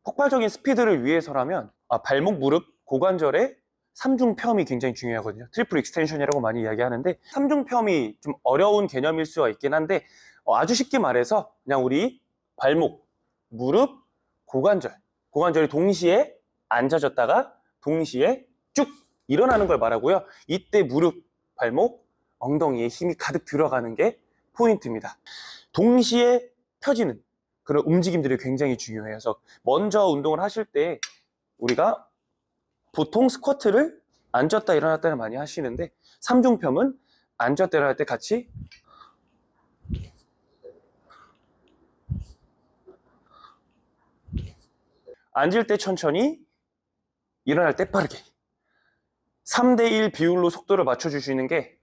폭발적인 스피드를 위해서라면 발목, 무릎, 고관절의 삼중펴이 굉장히 중요하거든요. 트리플 익스텐션이라고 많이 이야기하는데 삼중펴이 좀 어려운 개념일 수가 있긴 한데 아주 쉽게 말해서 그냥 우리 발목, 무릎, 고관절이 동시에 앉아졌다가 동시에 쭉 일어나는 걸 말하고요. 이때 무릎, 발목, 엉덩이에 힘이 가득 들어가는 게 포인트입니다. 동시에 펴지는 그런 움직임들이 굉장히 중요해요. 그래서 먼저 운동을 하실 때 우리가 보통 스쿼트를 앉았다 일어났다를 많이 하시는데 삼중평은 앉았다 일어날 때 같이 앉을 때 천천히 일어날 때 빠르게 3대1 비율로 속도를 맞춰주시는 게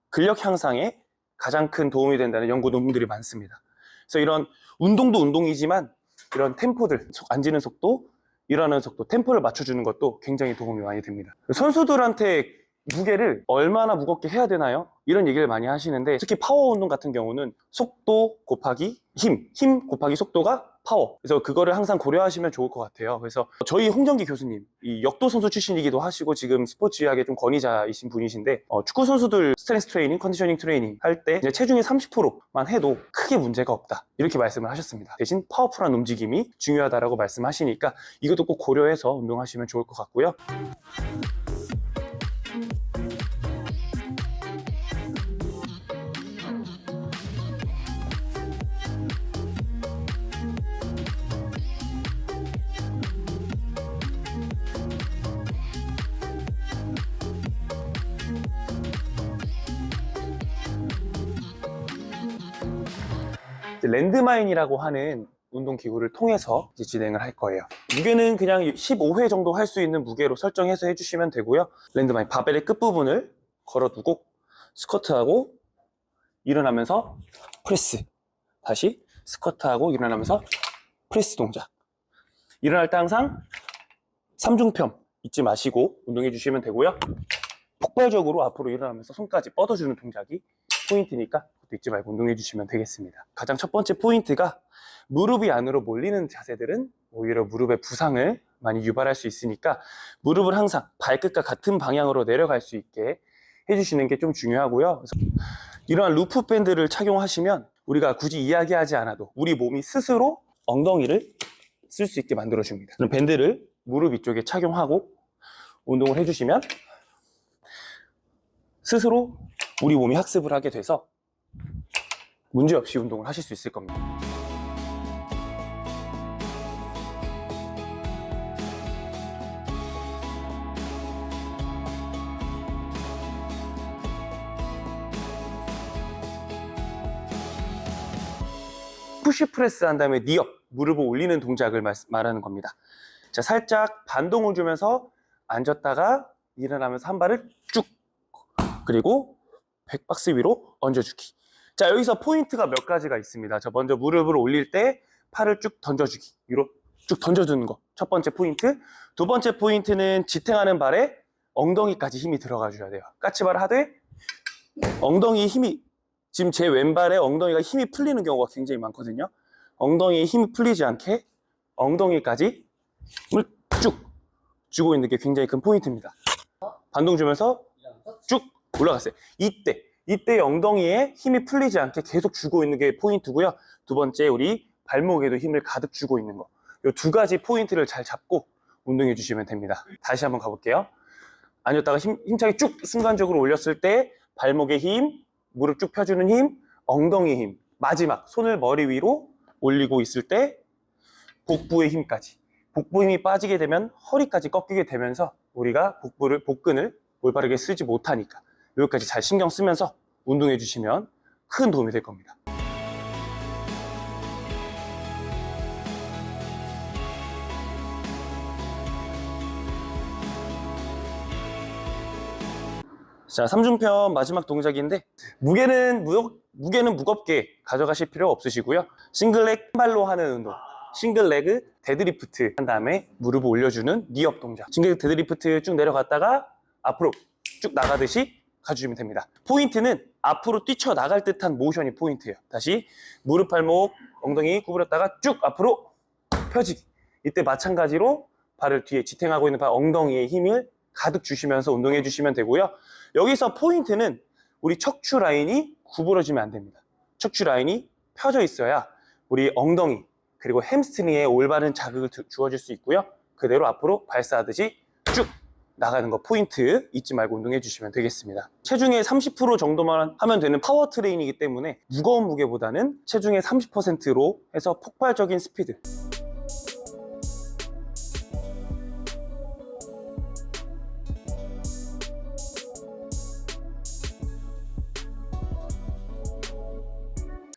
근력 향상에 가장 큰 도움이 된다는 연구 논문들이 많습니다. 그래서 이런 운동도 운동이지만 이런 템포들, 앉는 속도, 일어나는 속도, 템포를 맞춰주는 것도 굉장히 도움이 많이 됩니다. 선수들한테 무게를 얼마나 무겁게 해야 되나요? 이런 얘기를 많이 하시는데 특히 파워 운동 같은 경우는 속도 곱하기 힘 곱하기 속도가 파워. 그래서 그거를 항상 고려하시면 좋을 것 같아요. 그래서 저희 홍정기 교수님, 이 역도 선수 출신이기도 하시고 지금 스포츠의학의 좀 권위자이신 분이신데 축구 선수들 스트렝스 트레이닝, 컨디셔닝 트레이닝 할 때 체중의 30%만 해도 크게 문제가 없다. 이렇게 말씀을 하셨습니다. 대신 파워풀한 움직임이 중요하다라고 말씀하시니까 이것도 꼭 고려해서 운동하시면 좋을 것 같고요. 랜드마인이라고 하는 운동기구를 통해서 이제 진행을 할 거예요. 무게는 그냥 15회 정도 할 수 있는 무게로 설정해서 해주시면 되고요. 랜드마인 바벨의 끝부분을 걸어두고 스쿼트하고 일어나면서 프레스, 다시 스쿼트하고 일어나면서 프레스 동작. 일어날 때 항상 삼중평 잊지 마시고 운동해 주시면 되고요. 폭발적으로 앞으로 일어나면서 손까지 뻗어주는 동작이 포인트니까 그것도 잊지 말고 운동해 주시면 되겠습니다. 가장 첫 번째 포인트가 무릎이 안으로 몰리는 자세들은 오히려 무릎의 부상을 많이 유발할 수 있으니까 무릎을 항상 발끝과 같은 방향으로 내려갈 수 있게 해주시는 게 좀 중요하고요. 그래서 이러한 루프 밴드를 착용하시면 우리가 굳이 이야기하지 않아도 우리 몸이 스스로 엉덩이를 쓸 수 있게 만들어줍니다. 그럼 밴드를 무릎 위쪽에 착용하고 운동을 해주시면 스스로 우리 몸이 학습을 하게 돼서 문제없이 운동을 하실 수 있을 겁니다. 푸시프레스 한 다음에 니업, 무릎을 올리는 동작을 말하는 겁니다. 자, 살짝 반동을 주면서 앉았다가 일어나면서 한 발을 쭉, 그리고 백박스 위로 얹어주기. 자, 여기서 포인트가 몇 가지가 있습니다. 자, 먼저 무릎을 올릴 때 팔을 쭉 던져주기. 위로 쭉 던져주는 거. 첫 번째 포인트. 두 번째 포인트는 지탱하는 발에 엉덩이까지 힘이 들어가 줘야 돼요. 까치발 하되 엉덩이에 힘이, 지금 제 왼발에 엉덩이가 힘이 풀리는 경우가 굉장히 많거든요. 엉덩이에 힘이 풀리지 않게 엉덩이까지 힘을 쭉 주고 있는 게 굉장히 큰 포인트입니다. 반동 주면서 쭉 올라갔어요. 이때 엉덩이에 힘이 풀리지 않게 계속 주고 있는 게 포인트고요. 두 번째, 우리 발목에도 힘을 가득 주고 있는 거. 이 두 가지 포인트를 잘 잡고 운동해 주시면 됩니다. 다시 한번 가볼게요. 앉았다가 힘차게 쭉 순간적으로 올렸을 때 발목에 힘, 무릎 쭉 펴주는 힘, 엉덩이 힘. 마지막, 손을 머리 위로 올리고 있을 때 복부의 힘까지. 복부 힘이 빠지게 되면 허리까지 꺾이게 되면서 우리가 복근을 올바르게 쓰지 못하니까 여기까지 잘 신경 쓰면서 운동해 주시면 큰 도움이 될 겁니다. 자, 삼중편 마지막 동작인데 무게는 무겁게 가져가실 필요 없으시고요. 싱글렉 발로 하는 운동, 싱글레그 데드리프트 한 다음에 무릎을 올려주는 니업 동작. 싱글레그 데드리프트 쭉 내려갔다가 앞으로 쭉 나가듯이 가주시면 됩니다. 포인트는 앞으로 뛰쳐나갈 듯한 모션이 포인트예요. 다시 무릎, 발목, 엉덩이 구부렸다가 쭉 앞으로 펴지기. 이때 마찬가지로 발을 뒤에 지탱하고 있는 발 엉덩이에 힘을 가득 주시면서 운동해 주시면 되고요. 여기서 포인트는 우리 척추 라인이 구부러지면 안 됩니다. 척추 라인이 펴져 있어야 우리 엉덩이 그리고 햄스트링에 올바른 자극을 주어줄 수 있고요. 그대로 앞으로 발사하듯이 쭉 나가는 거 포인트 잊지 말고 운동해 주시면 되겠습니다. 체중의 30% 정도만 하면 되는 파워 트레이닝이기 때문에 무거운 무게보다는 체중의 30%로 해서 폭발적인 스피드,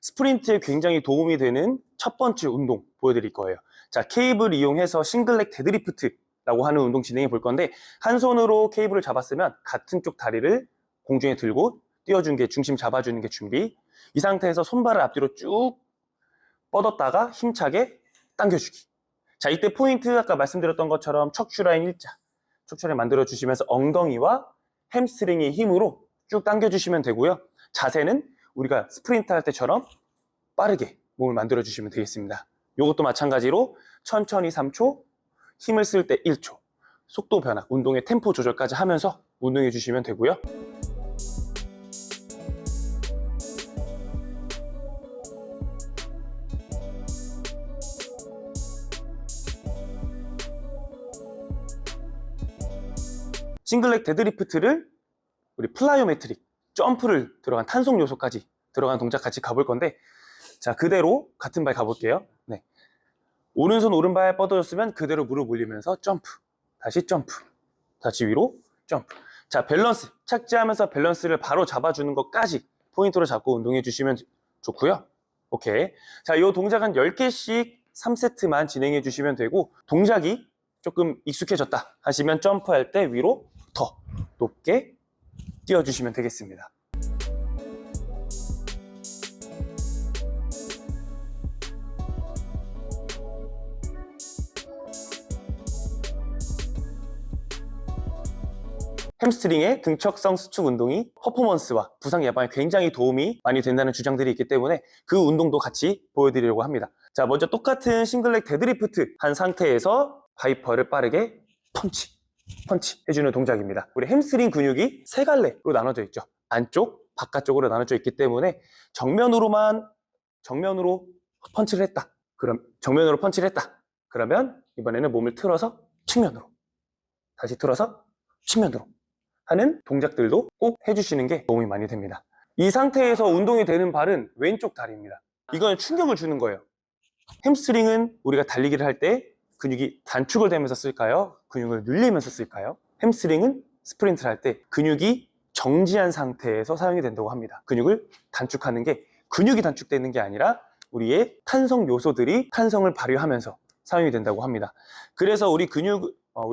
스프린트에 굉장히 도움이 되는 첫 번째 운동 보여드릴 거예요. 자, 케이블 이용해서 싱글렉 데드리프트라고 하는 운동 진행해 볼 건데, 한 손으로 케이블을 잡았으면 같은 쪽 다리를 공중에 들고 띄워준 게 중심 잡아주는 게 준비. 이 상태에서 손발을 앞뒤로 쭉 뻗었다가 힘차게 당겨주기. 자, 이때 포인트 아까 말씀드렸던 것처럼 척추 라인 일자, 척추 라인 만들어 주시면서 엉덩이와 햄스트링의 힘으로 쭉 당겨주시면 되고요. 자세는 우리가 스프린트 할 때처럼 빠르게 몸을 만들어 주시면 되겠습니다. 이것도 마찬가지로 천천히 3초, 힘을 쓸 때 1초, 속도 변화, 운동의 템포 조절까지 하면서 운동해 주시면 되고요. 싱글렉 데드리프트를 우리 플라이오메트릭, 점프를 들어간 탄속 요소까지 들어간 동작 같이 가볼 건데, 자, 그대로 같은 발 가볼게요. 네. 오른손 오른발 뻗어줬으면 그대로 무릎 올리면서 점프, 다시 점프, 다시 위로 점프. 자, 밸런스, 착지하면서 밸런스를 바로 잡아주는 것까지 포인트로 잡고 운동해 주시면 좋고요. 오케이. 자, 이 동작은 10개씩 3세트만 진행해 주시면 되고, 동작이 조금 익숙해졌다 하시면 점프할 때 위로 더 높게 띄워주시면 되겠습니다. 햄스트링의 등척성 수축 운동이 퍼포먼스와 부상 예방에 굉장히 도움이 많이 된다는 주장들이 있기 때문에 그 운동도 같이 보여드리려고 합니다. 자, 먼저 똑같은 싱글렉 데드리프트 한 상태에서 바이퍼를 빠르게 펀치 해주는 동작입니다. 우리 햄스트링 근육이 세 갈래로 나눠져 있죠. 안쪽, 바깥쪽으로 나눠져 있기 때문에 정면으로 펀치를 했다. 그러면 이번에는 몸을 틀어서 측면으로, 다시 틀어서 측면으로 하는 동작들도 꼭 해주시는 게 도움이 많이 됩니다. 이 상태에서 운동이 되는 발은 왼쪽 다리입니다. 이건 충격을 주는 거예요. 햄스트링은 우리가 달리기를 할 때 근육이 단축을 되면서 쓸까요? 근육을 늘리면서 쓸까요? 햄스트링은 스프린트를 할 때 근육이 정지한 상태에서 사용이 된다고 합니다. 근육을 단축하는 게 근육이 단축되는 게 아니라 우리의 탄성 요소들이 탄성을 발휘하면서 사용이 된다고 합니다. 그래서 우리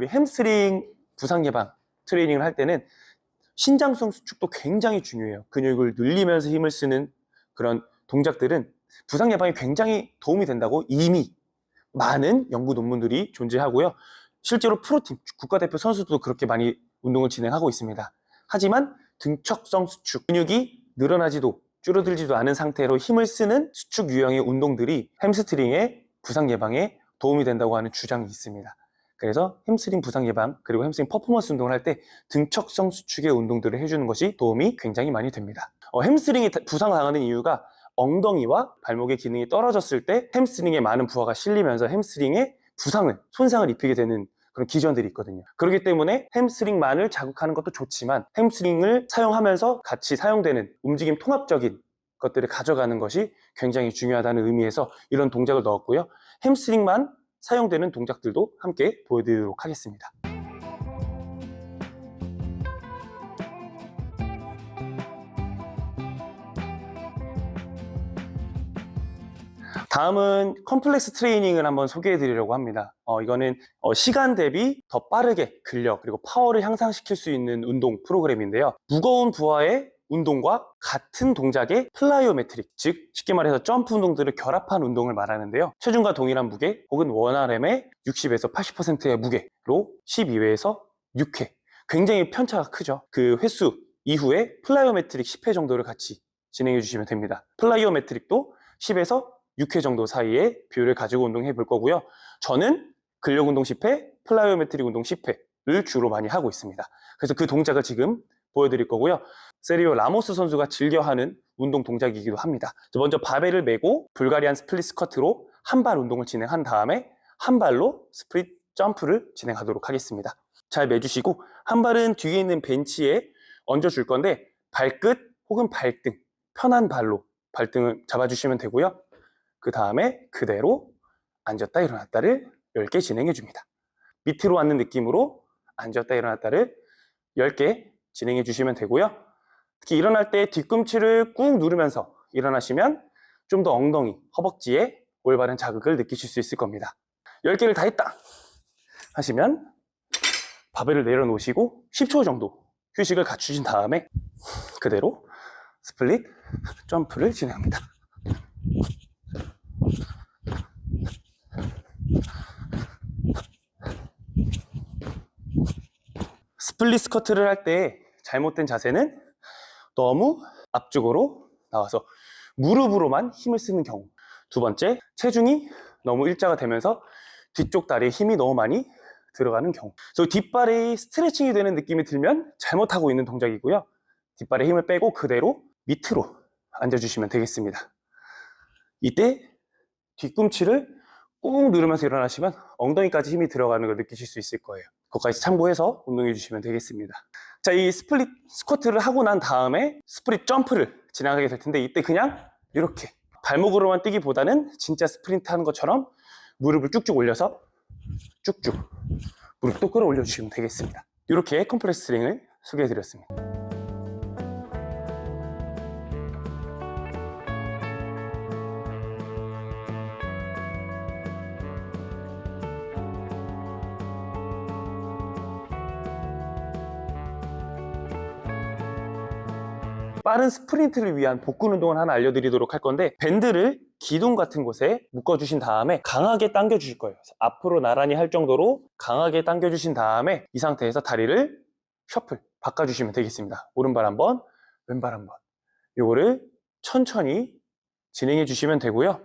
햄스트링 부상 예방 트레이닝을 할 때는 신장성 수축도 굉장히 중요해요. 근육을 늘리면서 힘을 쓰는 그런 동작들은 부상 예방에 굉장히 도움이 된다고 이미 많은 연구 논문들이 존재하고요. 실제로 프로팀, 국가대표 선수도 그렇게 많이 운동을 진행하고 있습니다. 하지만 등척성 수축, 근육이 늘어나지도 줄어들지도 않은 상태로 힘을 쓰는 수축 유형의 운동들이 햄스트링의 부상 예방에 도움이 된다고 하는 주장이 있습니다. 그래서 햄스트링 부상 예방 그리고 햄스트링 퍼포먼스 운동을 할 때 등척성 수축의 운동들을 해주는 것이 도움이 굉장히 많이 됩니다. 햄스트링이 부상당하는 이유가 엉덩이와 발목의 기능이 떨어졌을 때 햄스트링에 많은 부하가 실리면서 햄스트링에 손상을 입히게 되는 그런 기전들이 있거든요. 그렇기 때문에 햄스트링만을 자극하는 것도 좋지만 햄스트링을 사용하면서 같이 사용되는 움직임 통합적인 것들을 가져가는 것이 굉장히 중요하다는 의미에서 이런 동작을 넣었고요. 햄스트링만 사용되는 동작들도 함께 보여드리도록 하겠습니다. 다음은 컴플렉스 트레이닝을 한번 소개해 드리려고 합니다. 이거는 시간 대비 더 빠르게 근력 그리고 파워를 향상시킬 수 있는 운동 프로그램인데요. 무거운 부하의 운동과 같은 동작의 플라이오메트릭, 즉 쉽게 말해서 점프 운동들을 결합한 운동을 말하는데요. 체중과 동일한 무게 혹은 원RM의 60에서 80%의 무게로 12회에서 6회, 굉장히 편차가 크죠. 그 횟수 이후에 플라이오메트릭 10회 정도를 같이 진행해 주시면 됩니다. 플라이오메트릭도 10에서 6회 정도 사이에 비율을 가지고 운동해 볼 거고요. 저는 근력 운동 10회, 플라이오메트릭 운동 10회를 주로 많이 하고 있습니다. 그래서 그 동작을 지금 보여드릴 거고요. 세리오 라모스 선수가 즐겨하는 운동 동작이기도 합니다. 먼저 바벨을 메고 불가리안 스플릿 스쿼트로 한 발 운동을 진행한 다음에 한 발로 스플릿 점프를 진행하도록 하겠습니다. 잘 매주시고 한 발은 뒤에 있는 벤치에 얹어줄 건데 발끝 혹은 발등, 편한 발로 발등을 잡아주시면 되고요. 그 다음에 그대로 앉았다 일어났다를 10개 진행해 줍니다. 밑으로 앉는 느낌으로 앉았다 일어났다를 10개 진행해 주시면 되고요. 특히 일어날 때 뒤꿈치를 꾹 누르면서 일어나시면 좀 더 엉덩이, 허벅지에 올바른 자극을 느끼실 수 있을 겁니다. 10개를 다 했다 하시면 바벨을 내려놓으시고 10초 정도 휴식을 갖추신 다음에 그대로 스플릿 점프를 진행합니다. 스플릿 스쿼트를 할 때 잘못된 자세는 너무 앞쪽으로 나와서 무릎으로만 힘을 쓰는 경우. 두 번째, 체중이 너무 일자가 되면서 뒤쪽 다리에 힘이 너무 많이 들어가는 경우. 그래서 뒷발이 스트레칭이 되는 느낌이 들면 잘못하고 있는 동작이고요. 뒷발에 힘을 빼고 그대로 밑으로 앉아주시면 되겠습니다. 이때 뒤꿈치를 꾹 누르면서 일어나시면 엉덩이까지 힘이 들어가는 걸 느끼실 수 있을 거예요. 그것까지 참고해서 운동해 주시면 되겠습니다. 자, 이 스플릿 스쿼트를 하고 난 다음에 스플릿 점프를 진행하게 될 텐데 이때 그냥 이렇게 발목으로만 뛰기보다는 진짜 스프린트 하는 것처럼 무릎을 쭉쭉 올려서 쭉쭉 무릎도 끌어올려 주시면 되겠습니다. 이렇게 컴플렉스 스트링을 소개해 드렸습니다. 빠른 스프린트를 위한 복근 운동을 하나 알려드리도록 할 건데 밴드를 기둥 같은 곳에 묶어주신 다음에 강하게 당겨주실 거예요. 앞으로 나란히 할 정도로 강하게 당겨주신 다음에 이 상태에서 다리를 셔플 바꿔주시면 되겠습니다. 오른발 한번, 왼발 한번. 요거를 천천히 진행해 주시면 되고요.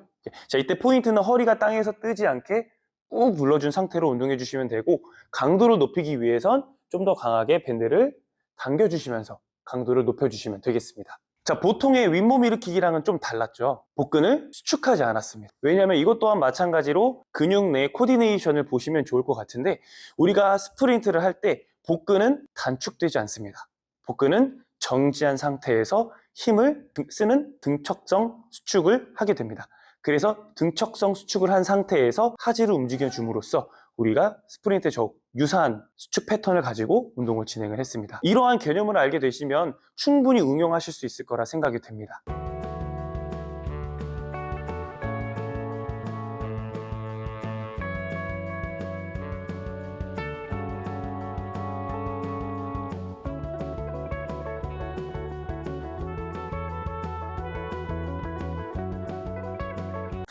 자, 이때 포인트는 허리가 땅에서 뜨지 않게 꾹 눌러준 상태로 운동해 주시면 되고 강도를 높이기 위해선 좀 더 강하게 밴드를 당겨주시면서 강도를 높여주시면 되겠습니다. 자, 보통의 윗몸 일으키기랑은 좀 달랐죠. 복근을 수축하지 않았습니다. 왜냐하면 이것 또한 마찬가지로 근육 내 코디네이션을 보시면 좋을 것 같은데 우리가 스프린트를 할 때 복근은 단축되지 않습니다. 복근은 정지한 상태에서 힘을 쓰는 등척성 수축을 하게 됩니다. 그래서 등척성 수축을 한 상태에서 하지를 움직여 줌으로써 우리가 스프린트에 유사한 수축 패턴을 가지고 운동을 진행을 했습니다. 이러한 개념을 알게 되시면 충분히 응용하실 수 있을 거라 생각이 됩니다.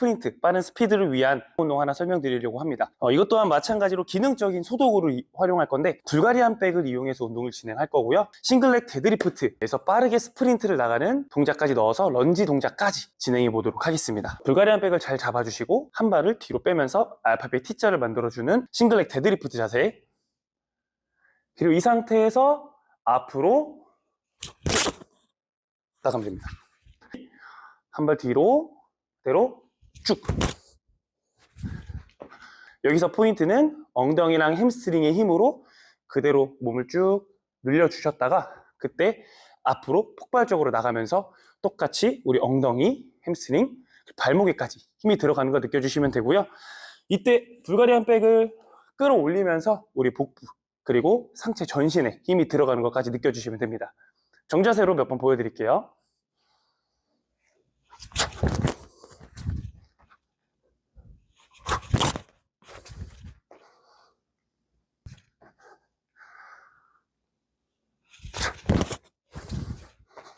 스프린트, 빠른 스피드를 위한 운동 하나 설명드리려고 합니다. 이것 또한 마찬가지로 기능적인 소도구를 활용할 건데 불가리안 백을 이용해서 운동을 진행할 거고요. 싱글렉 데드리프트에서 빠르게 스프린트를 나가는 동작까지 넣어서 런지 동작까지 진행해 보도록 하겠습니다. 불가리안 백을 잘 잡아주시고 한 발을 뒤로 빼면서 알파벳 T자를 만들어주는 싱글렉 데드리프트 자세. 그리고 이 상태에서 앞으로 나가면 됩니다. 한 발 뒤로 그대로 쭉. 여기서 포인트는 엉덩이랑 햄스트링의 힘으로 그대로 몸을 쭉 늘려주셨다가 그때 앞으로 폭발적으로 나가면서 똑같이 우리 엉덩이, 햄스트링, 발목에까지 힘이 들어가는 거 느껴주시면 되고요. 이때 불가리안 백을 끌어올리면서 우리 복부 그리고 상체 전신에 힘이 들어가는 것까지 느껴주시면 됩니다. 정자세로 몇 번 보여드릴게요.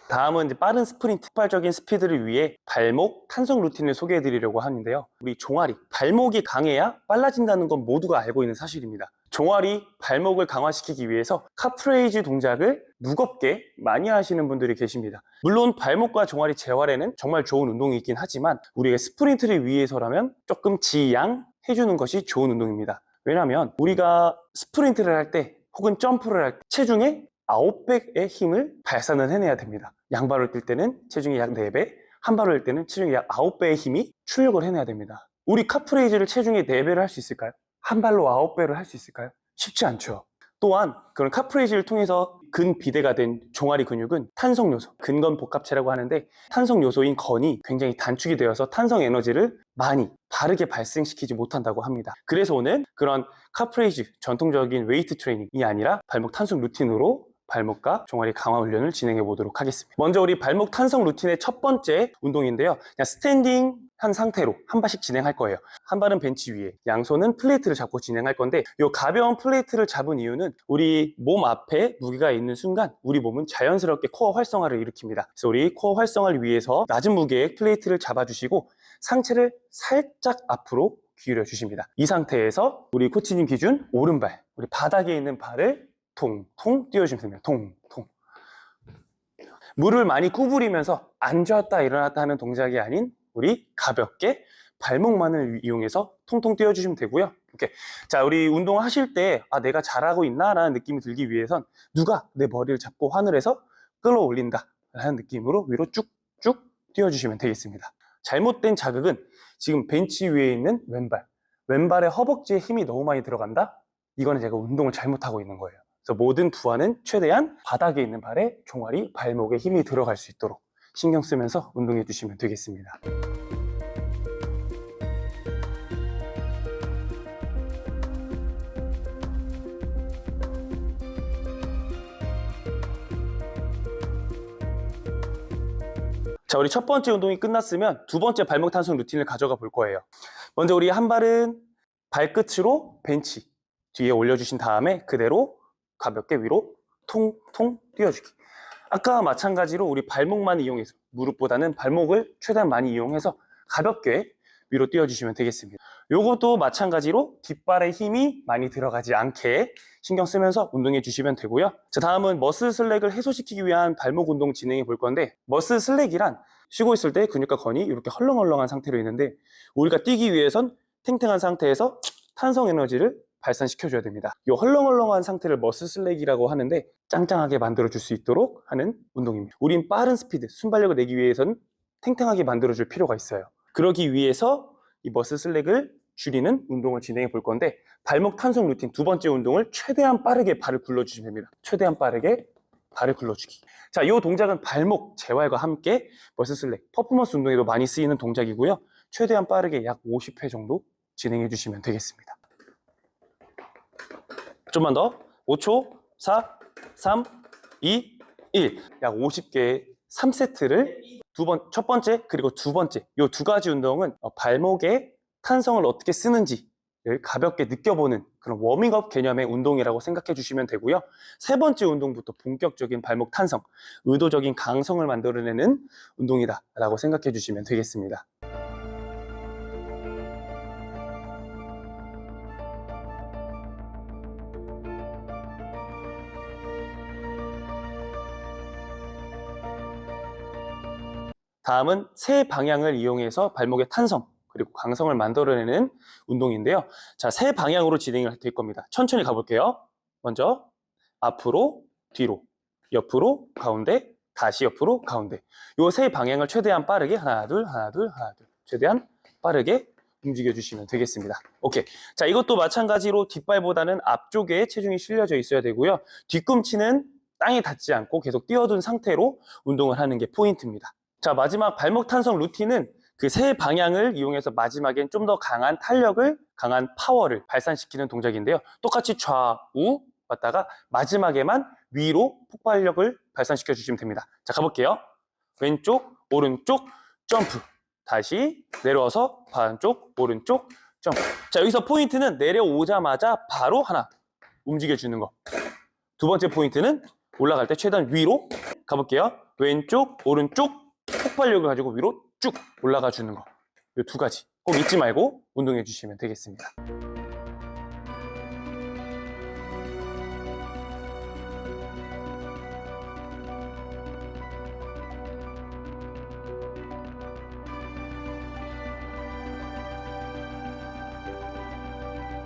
다음은 이제 빠른 스프린트, 폭발적인 스피드를 위해 발목 탄성 루틴을 소개해 드리려고 하는데요. 우리 종아리, 발목이 강해야 빨라진다는 건 모두가 알고 있는 사실입니다. 종아리, 발목을 강화시키기 위해서 카프레이즈 동작을 무겁게 많이 하시는 분들이 계십니다. 물론 발목과 종아리 재활에는 정말 좋은 운동이 있긴 하지만 우리가 스프린트를 위해서라면 조금 지양 해주는 것이 좋은 운동입니다. 왜냐하면 우리가 스프린트를 할 때 혹은 점프를 할 때 체중의 9배의 힘을 발산을 해내야 됩니다. 양발을 뛸 때는 체중이 약 4배, 한 발을 뛸 때는 체중이 약 9배의 힘이 출력을 해내야 됩니다. 우리 카프레이즈를 체중의 4배를 할 수 있을까요? 한 발로 9배를 할 수 있을까요? 쉽지 않죠. 또한 그런 카프레이즈를 통해서 근비대가 된 종아리 근육은 탄성 요소, 근건복합체라고 하는데 탄성 요소인 건이 굉장히 단축이 되어서 탄성 에너지를 많이 바르게 발생시키지 못한다고 합니다. 그래서 오늘 그런 카프레이즈, 전통적인 웨이트 트레이닝이 아니라 발목 탄성 루틴으로 발목과 종아리 강화 훈련을 진행해 보도록 하겠습니다. 먼저 우리 발목 탄성 루틴의 첫 번째 운동인데요. 그냥 스탠딩 한 상태로 한 발씩 진행할 거예요. 한 발은 벤치 위에, 양손은 플레이트를 잡고 진행할 건데 이 가벼운 플레이트를 잡은 이유는 우리 몸 앞에 무게가 있는 순간 우리 몸은 자연스럽게 코어 활성화를 일으킵니다. 그래서 우리 코어 활성화를 위해서 낮은 무게의 플레이트를 잡아주시고 상체를 살짝 앞으로 기울여 주십니다. 이 상태에서 우리 코치님 기준 오른발, 우리 바닥에 있는 발을 통통 띄워주시면 됩니다. 통통. 무릎을 많이 구부리면서 앉았다 일어났다 하는 동작이 아닌 우리 가볍게 발목만을 이용해서 통통 띄워주시면 되고요. 오케이. 자, 우리 운동하실 때 내가 잘하고 있나? 라는 느낌이 들기 위해선 누가 내 머리를 잡고 하늘에서 끌어올린다 라는 느낌으로 위로 쭉쭉 띄워주시면 되겠습니다. 잘못된 자극은 지금 벤치 위에 있는 왼발의 허벅지에 힘이 너무 많이 들어간다? 이거는 제가 운동을 잘못하고 있는 거예요. 그래서 모든 부하는 최대한 바닥에 있는 발에 종아리, 발목에 힘이 들어갈 수 있도록 신경 쓰면서 운동해 주시면 되겠습니다. 자, 우리 첫 번째 운동이 끝났으면 두 번째 발목 탄성 루틴을 가져가 볼 거예요. 먼저 우리 한 발은 발끝으로 벤치 뒤에 올려주신 다음에 그대로 가볍게 위로 통통 띄워주기. 아까와 마찬가지로 우리 발목만 이용해서 무릎보다는 발목을 최대한 많이 이용해서 가볍게 위로 띄워주시면 되겠습니다. 요것도 마찬가지로 뒷발에 힘이 많이 들어가지 않게 신경 쓰면서 운동해 주시면 되고요. 자, 다음은 머슬 슬랙을 해소시키기 위한 발목 운동 진행해 볼 건데 머슬 슬랙이란 쉬고 있을 때 근육과 건이 이렇게 헐렁헐렁한 상태로 있는데 우리가 뛰기 위해선 탱탱한 상태에서 탄성 에너지를 발산시켜줘야 됩니다. 이 헐렁헐렁한 상태를 머슬 슬랙이라고 하는데 짱짱하게 만들어줄 수 있도록 하는 운동입니다. 우린 빠른 스피드, 순발력을 내기 위해서는 탱탱하게 만들어줄 필요가 있어요. 그러기 위해서 이 머슬 슬랙을 줄이는 운동을 진행해 볼 건데 발목 탄성 루틴 두 번째 운동을 최대한 빠르게 발을 굴러주시면 됩니다. 최대한 빠르게 발을 굴러주기. 자, 이 동작은 발목 재활과 함께 머슬 슬랙, 퍼포먼스 운동에도 많이 쓰이는 동작이고요. 최대한 빠르게 약 50회 정도 진행해 주시면 되겠습니다. 좀만 더. 5초, 4, 3, 2, 1. 약 50개의 3세트를 첫 번째 그리고 두 번째 이 두 가지 운동은 발목의 탄성을 어떻게 쓰는지를 가볍게 느껴보는 그런 워밍업 개념의 운동이라고 생각해 주시면 되고요. 세 번째 운동부터 본격적인 발목 탄성, 의도적인 강성을 만들어내는 운동이다 라고 생각해 주시면 되겠습니다. 다음은 세 방향을 이용해서 발목의 탄성 그리고 강성을 만들어내는 운동인데요. 자, 세 방향으로 진행이 될 겁니다. 천천히 가볼게요. 먼저 앞으로, 뒤로, 옆으로, 가운데, 다시 옆으로, 가운데. 이 세 방향을 최대한 빠르게 하나, 둘, 하나, 둘, 하나, 둘. 최대한 빠르게 움직여주시면 되겠습니다. 오케이. 자, 이것도 마찬가지로 뒷발보다는 앞쪽에 체중이 실려져 있어야 되고요. 뒤꿈치는 땅에 닿지 않고 계속 띄워둔 상태로 운동을 하는 게 포인트입니다. 자, 마지막 발목 탄성 루틴은 그 세 방향을 이용해서 마지막엔 좀 더 강한 탄력을, 강한 파워를 발산시키는 동작인데요. 똑같이 좌우 왔다가 마지막에만 위로 폭발력을 발산시켜 주시면 됩니다. 자, 가볼게요. 왼쪽, 오른쪽, 점프. 다시 내려와서 반쪽, 오른쪽, 점프. 자, 여기서 포인트는 내려오자마자 바로 하나 움직여주는 거. 두 번째 포인트는 올라갈 때 최대한 위로 가볼게요. 왼쪽, 오른쪽, 폭발력을 가지고 위로 쭉 올라가 주는 거. 이 두 가지 꼭 잊지 말고 운동해 주시면 되겠습니다.